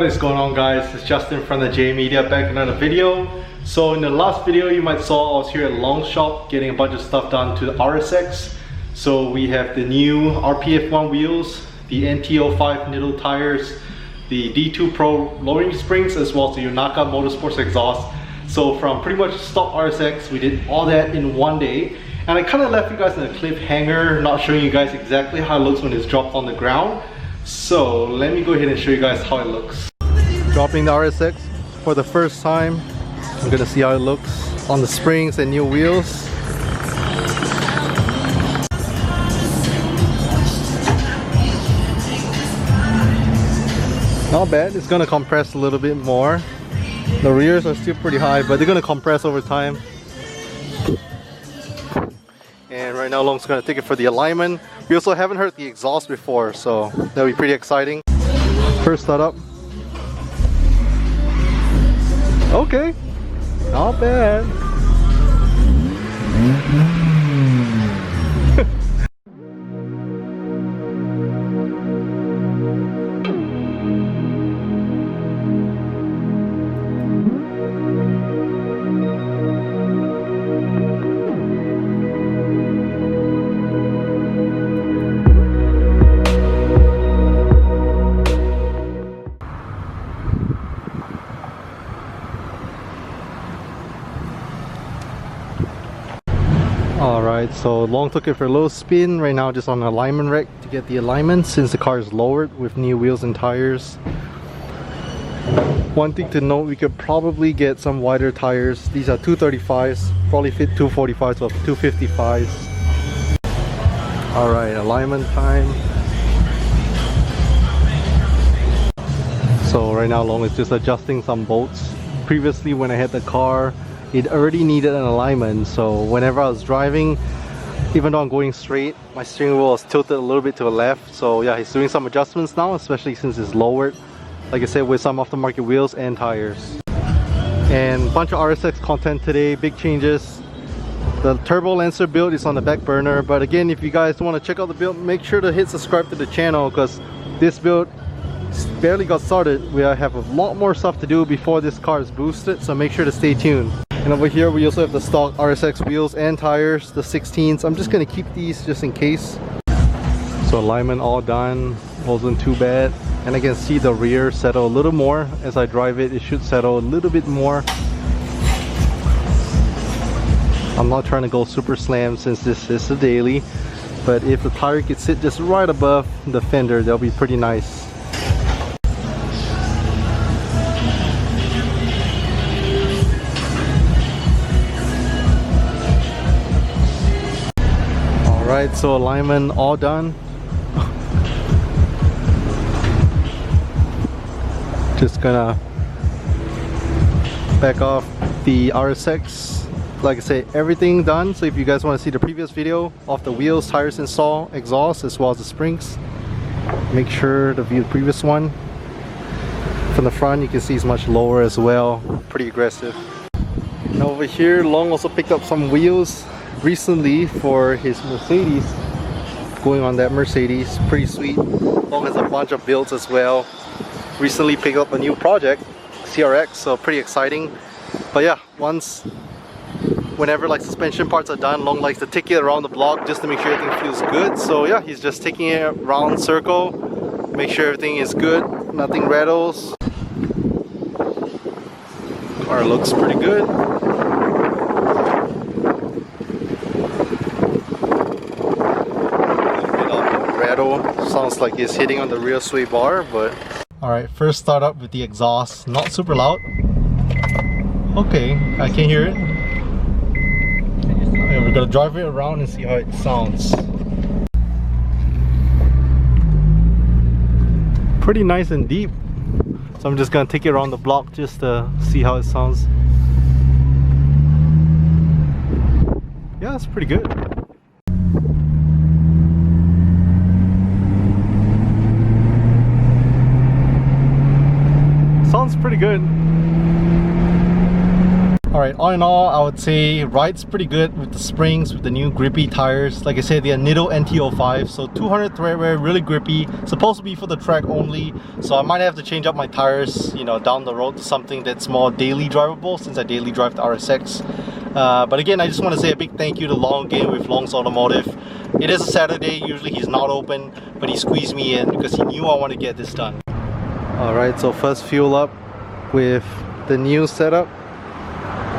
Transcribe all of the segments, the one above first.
What is going on, guys? It's Justin from the J Media back with another video. So in the last video you might saw I was here at Long Shop getting a bunch of stuff done to the RSX. So we have the new RPF1 wheels, the NT05 Nitto tires, the D2 Pro lowering springs, as well as the Yonaka Motorsports exhaust. So from pretty much stock RSX, we did all that in one day. And I kind of left you guys in a cliffhanger, not showing you guys exactly how it looks when it's dropped on the ground. So let me go ahead and show you guys how it looks. Dropping the RSX for the first time. I'm gonna see how it looks on the springs and new wheels. Not bad. It's gonna compress a little bit more. The rears are still pretty high, but they're gonna compress over time. And right now Long's gonna take it for the alignment. We also haven't heard the exhaust before, so that'll be pretty exciting. First startup. Okay, not bad. Alright, so Long took it for a little spin. Right now just on an alignment rack to get the alignment since the car is lowered with new wheels and tires. One thing to note, we could probably get some wider tires. These are 235s, probably fit 245s or 255s. Alright, alignment time. So right now Long is just adjusting some bolts. Previously when I had the car, it already needed an alignment, so whenever I was driving, even though I'm going straight, my steering wheel was tilted a little bit to the left. So yeah, he's doing some adjustments now, especially since it's lowered, like I said, with some aftermarket wheels and tires. And a bunch of RSX content today, big changes. The turbo lancer build is on the back burner, but again, if you guys want to check out the build, make sure to hit subscribe to the channel, because this build barely got started. We have a lot more stuff to do before this car is boosted, so make sure to stay tuned. And over here we also have the stock RSX wheels and tires, the 16s. I'm just going to keep these just in case. So alignment all done, wasn't too bad. And I can see the rear settle a little more. As I drive it, it should settle a little bit more. I'm not trying to go super slam since this is a daily, but if the tire could sit just right above the fender, that'll be pretty nice. Alright, so alignment all done. Just gonna back off the RSX. Like I say, everything done. So if you guys want to see the previous video of the wheels, tires install, exhaust, as well as the springs, make sure to view the previous one. From the front you can see it's much lower as well, pretty aggressive. And over here Long also picked up some wheels recently for his Mercedes, going on that Mercedes, pretty sweet. Long has a bunch of builds as well. Recently picked up a new project, CRX, so pretty exciting. But yeah, whenever like suspension parts are done, Long likes to take it around the block just to make sure everything feels good. So yeah, he's just taking it around circle, make sure everything is good, nothing rattles. Car looks pretty good. Sounds like it's hitting on the rear sway bar, but alright, first start up with the exhaust. Not super loud. Okay, I can hear it. Okay, we're gonna drive it around and see how it sounds. Pretty nice and deep. So I'm just gonna take it around the block just to see how it sounds. Yeah, it's pretty good. Sounds pretty good. Alright, all in all, I would say ride's pretty good with the springs, with the new grippy tires. Like I said, they are Nitto NT05, so 200 thread wear, really grippy. Supposed to be for the track only, so I might have to change up my tires, you know, down the road to something that's more daily drivable, since I daily drive the RSX. But again, I just want to say a big thank you to Long again with Long's Automotive. It is a Saturday, usually he's not open, but he squeezed me in because he knew I want to get this done. Alright, so first fuel up with the new setup.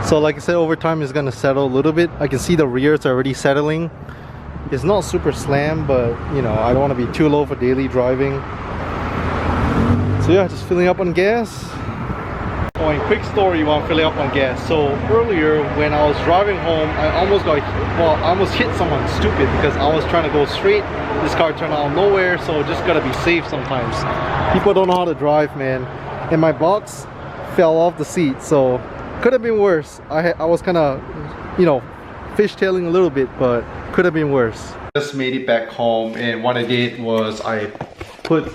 So like I said, over time it's gonna settle a little bit. I can see the rears are already settling. It's not super slam, but you know, I don't want to be too low for daily driving. So yeah, just filling up on gas. Oh, and quick story while I'm filling up on gas. So earlier when I was driving home, I almost hit someone stupid because I was trying to go straight. This car turned out of nowhere, so just gotta be safe sometimes. People don't know how to drive, man. And my box fell off the seat, so could have been worse. I was kind of, you know, fishtailing a little bit, but could have been worse. Just made it back home, and what I did was I put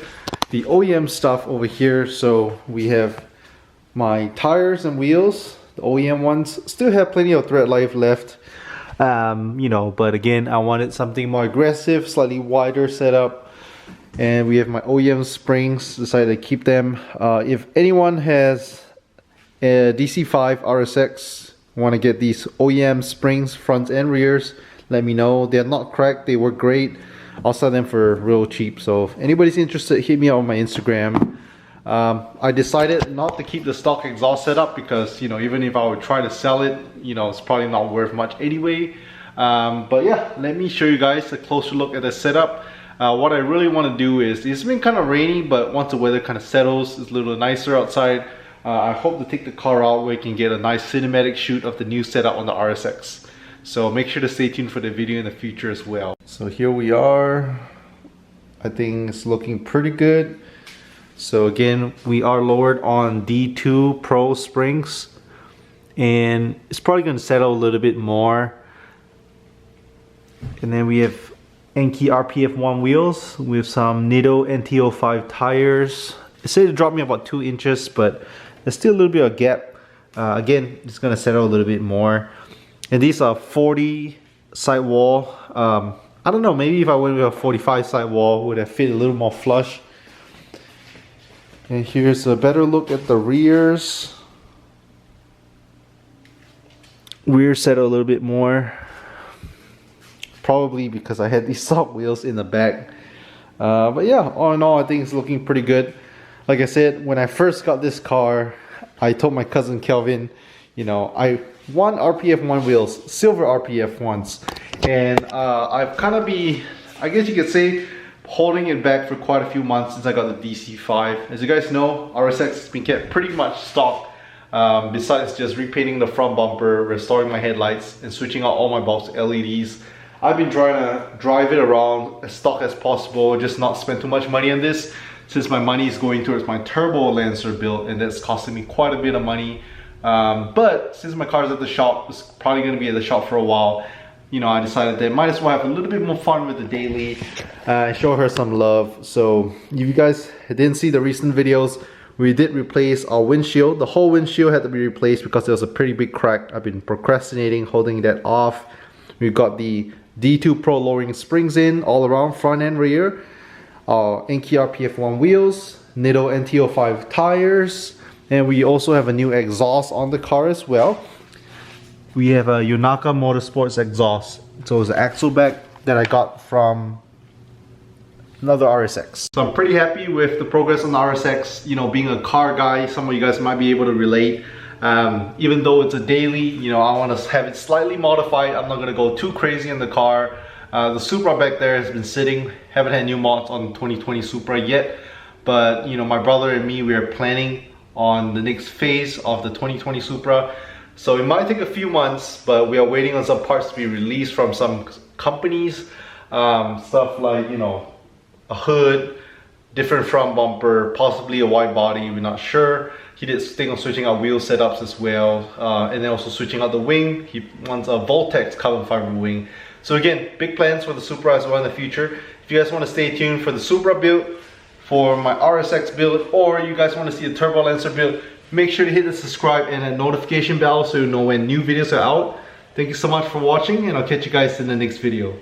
the OEM stuff over here. So we have my tires and wheels, the OEM ones. Still have plenty of thread life left, you know, but again, I wanted something more aggressive, slightly wider setup. And we have my OEM springs, decided to keep them. If anyone has a DC5 RSX, want to get these OEM springs, fronts and rears, let me know. They're not cracked, they work great. I'll sell them for real cheap. So if anybody's interested, hit me up on my Instagram. I decided not to keep the stock exhaust setup because, you know, even if I would try to sell it, you know, it's probably not worth much anyway. But yeah, let me show you guys a closer look at the setup. What I really want to do is, it's been kind of rainy, but once the weather kind of settles, it's a little nicer outside. I hope to take the car out where you can get a nice cinematic shoot of the new setup on the RSX. So make sure to stay tuned for the video in the future as well. So here we are. I think it's looking pretty good. So again, we are lowered on D2 Pro springs, and it's probably going to settle a little bit more. And then we have Enki RPF1 wheels with some Nitto NT05 tires. It said it dropped me about 2 inches, but there's still a little bit of gap. Again, it's gonna settle a little bit more. And these are 40 sidewall. I don't know, maybe if I went with a 45 sidewall, would have fit a little more flush. And here's a better look at the rears. Rear settle a little bit more. Probably because I had these soft wheels in the back. But yeah, all in all, I think it's looking pretty good. Like I said, when I first got this car, I told my cousin Kelvin, you know, I want RPF1 wheels, silver RPF1s. And I've kind of been, I guess you could say, holding it back for quite a few months since I got the DC5. As you guys know, RSX has been kept pretty much stock. Besides just repainting the front bumper, restoring my headlights, and switching out all my bulbs to LEDs. I've been trying to drive it around as stock as possible, just not spend too much money on this, since my money is going towards my turbo Lancer build, and that's costing me quite a bit of money. But since my car's at the shop, it's probably going to be at the shop for a while, you know, I decided that I might as well have a little bit more fun with the daily, show her some love. So if you guys didn't see the recent videos, we did replace our windshield. The whole windshield had to be replaced because there was a pretty big crack. I've been procrastinating holding that off. We've got the D2 Pro lowering springs in all around, front and rear. Enki RPF1 wheels, Nitto NT05 tires, and we also have a new exhaust on the car as well. We have a Yonaka Motorsports exhaust. So it's an axle back that I got from another RSX. So I'm pretty happy with the progress on the RSX. You know, being a car guy, some of you guys might be able to relate. Even though it's a daily, you know, I want to have it slightly modified. I'm not going to go too crazy in the car. The Supra back there has been sitting, haven't had new mods on 2020 Supra yet, but you know, my brother and me, we are planning on the next phase of the 2020 Supra. So it might take a few months, but we are waiting on some parts to be released from some companies. Stuff like, you know, a hood, different front bumper, possibly a wide body, we're not sure. He did think of switching out wheel setups as well, and then also switching out the wing. He wants a Voltex carbon fiber wing. So again, big plans for the Supra as well in the future. If you guys want to stay tuned for the Supra build, for my RSX build, or you guys want to see a Turbo Lancer build, Make sure to hit the subscribe and a notification bell so you know when new videos are out. Thank you so much for watching, and I'll catch you guys in the next video.